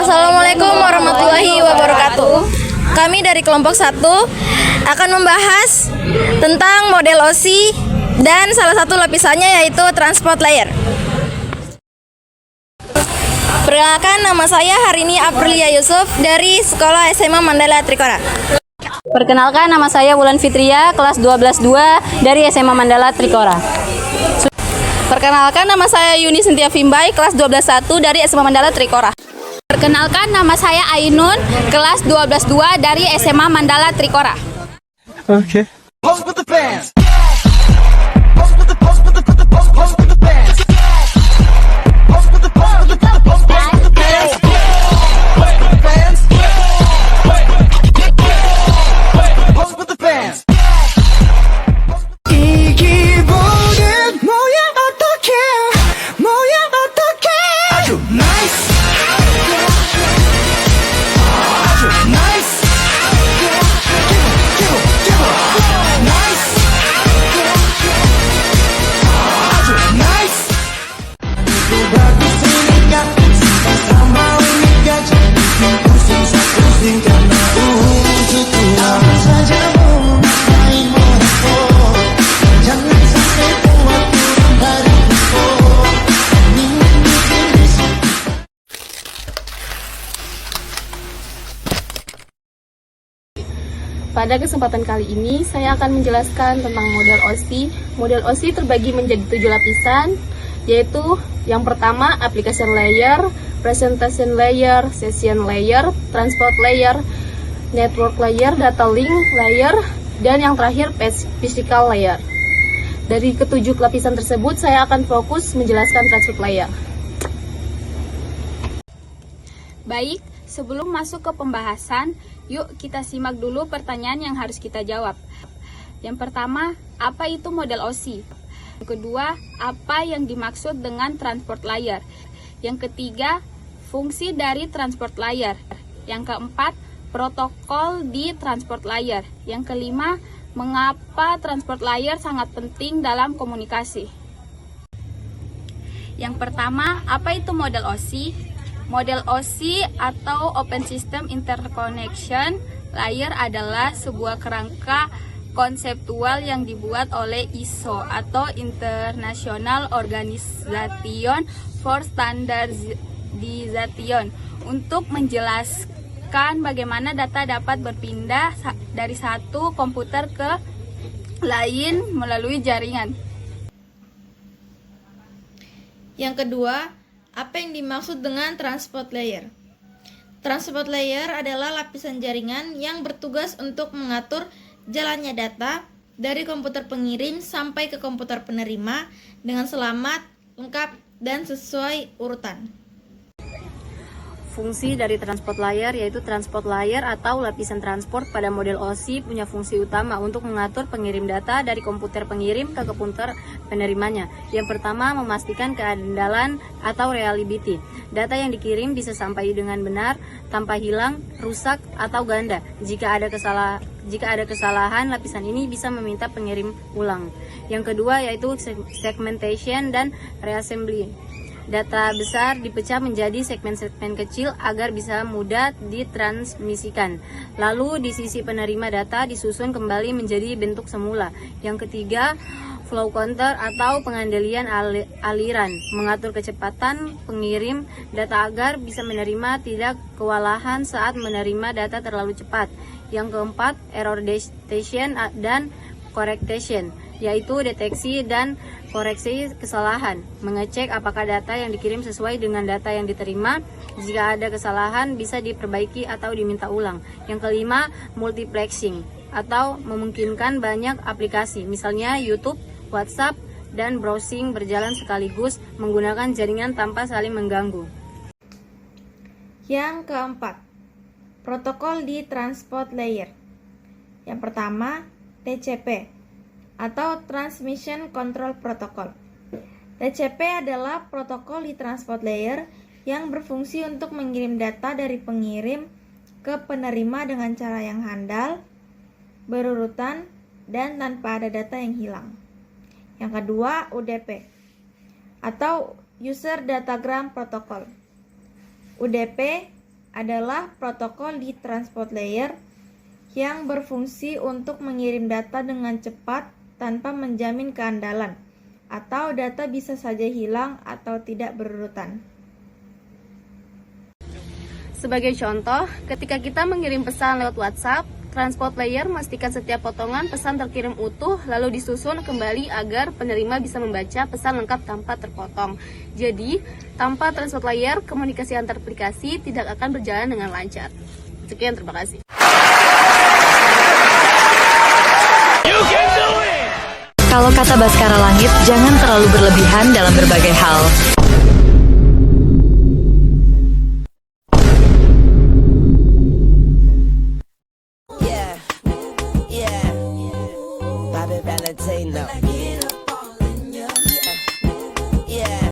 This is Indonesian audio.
Assalamualaikum warahmatullahi wabarakatuh. Kami dari kelompok 1 akan membahas tentang model OSI dan salah satu lapisannya yaitu transport layer. Perkenalkan, nama saya Harini Aprilia Yusuf dari Sekolah SMA Mandala Trikora. Perkenalkan, nama saya Wulan Fitria, kelas 12-2 dari SMA Mandala Trikora. Perkenalkan, nama saya Yuni Sintia Fimbai, kelas 12-1 dari SMA Mandala Trikora. Perkenalkan, nama saya Ainun, kelas 12-2 dari SMA Mandala Trikora. Okay. Pada kesempatan kali ini, saya akan menjelaskan tentang model OSI. Model OSI terbagi menjadi 7 lapisan, yaitu yang pertama, application layer, presentation layer, session layer, transport layer, network layer, data link layer, dan yang terakhir, physical layer. Dari ketujuh lapisan tersebut, saya akan fokus menjelaskan transport layer. Baik, sebelum masuk ke pembahasan, yuk kita simak dulu pertanyaan yang harus kita jawab. Yang pertama, apa itu model OSI? Yang kedua, apa yang dimaksud dengan transport layer? Yang ketiga, fungsi dari transport layer. Yang keempat, protokol di transport layer. Yang kelima, mengapa transport layer sangat penting dalam komunikasi? Yang pertama, apa itu model OSI? Model OSI atau Open System Interconnection Layer adalah sebuah kerangka konseptual yang dibuat oleh ISO atau International Organization for Standardization untuk menjelaskan bagaimana data dapat berpindah dari satu komputer ke lain melalui jaringan. Yang kedua, apa yang dimaksud dengan transport layer? Transport layer adalah lapisan jaringan yang bertugas untuk mengatur jalannya data dari komputer pengirim sampai ke komputer penerima dengan selamat, lengkap, dan sesuai urutan. Fungsi dari transport layer yaitu transport layer atau lapisan transport pada model OSI punya fungsi utama untuk mengatur pengirim data dari komputer pengirim ke komputer penerimanya. Yang pertama, memastikan keandalan atau reliability. Data yang dikirim bisa sampai dengan benar tanpa hilang, rusak, atau ganda. Jika ada kesalahan, lapisan ini bisa meminta pengirim ulang. Yang kedua yaitu segmentation dan reassembly. Data besar dipecah menjadi segmen-segmen kecil agar bisa mudah ditransmisikan. Lalu di sisi penerima data disusun kembali menjadi bentuk semula. Yang ketiga, flow counter atau pengandalian aliran, mengatur kecepatan pengirim data agar bisa menerima tidak kewalahan saat menerima data terlalu cepat. Yang keempat, error detection dan correction, yaitu deteksi dan koreksi kesalahan, mengecek apakah data yang dikirim sesuai dengan data yang diterima. Jika ada kesalahan bisa diperbaiki atau diminta ulang. Yang kelima, multiplexing atau memungkinkan banyak aplikasi, misalnya YouTube, WhatsApp, dan browsing berjalan sekaligus menggunakan jaringan tanpa saling mengganggu. Yang keempat, protokol di transport layer. Yang pertama, TCP atau Transmission Control Protocol. TCP adalah protokol di transport layer yang berfungsi untuk mengirim data dari pengirim ke penerima dengan cara yang handal, berurutan, dan tanpa ada data yang hilang. Yang kedua, UDP atau User Datagram Protocol. UDP adalah protokol di transport layer yang berfungsi untuk mengirim data dengan cepat tanpa menjamin keandalan, atau data bisa saja hilang atau tidak berurutan. Sebagai contoh, ketika kita mengirim pesan lewat WhatsApp, transport layer memastikan setiap potongan pesan terkirim utuh lalu disusun kembali agar penerima bisa membaca pesan lengkap tanpa terpotong. Jadi, tanpa transport layer, komunikasi antar aplikasi tidak akan berjalan dengan lancar. Sekian, terima kasih. Kalau kata Baskara Langit, jangan terlalu berlebihan dalam berbagai hal. Bobby Valentino.